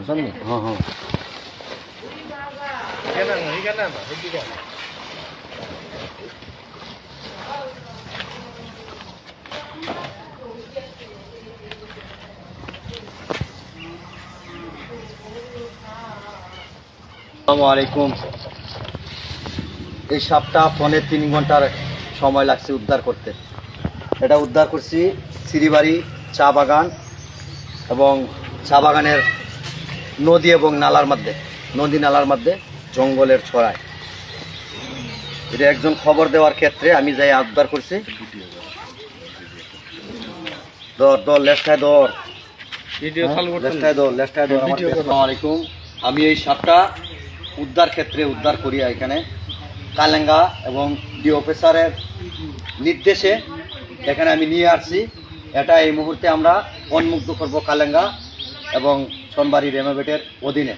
সামনে হ্যাঁ হ্যাঁ আসসালামু আলাইকুম। এই সাপটা 3.5 ঘন্টার সময় লাগছে উদ্ধার করতে। এটা উদ্ধার করছি সিরিবাড়ি চা বাগান এবং চা বাগানের নদী এবং নালার মধ্যে, নদী নালার মধ্যে জঙ্গলের ছড়ায়। এটা একজন খবর দেওয়ার ক্ষেত্রে আমি যাই উদ্ধার করছি। আসসালামু আলাইকুম। আমি এই সাপটা উদ্ধার ক্ষেত্রে উদ্ধার করি এখানে কালেঙ্গা এবং ডি অফিসারের নির্দেশে এখানে আমি নিয়ে আসছি। এটা এই মুহূর্তে আমরা উন্মুক্ত করব কালেঙ্গা এবং সোনবাড়ি রেনোভেটের অধীনে।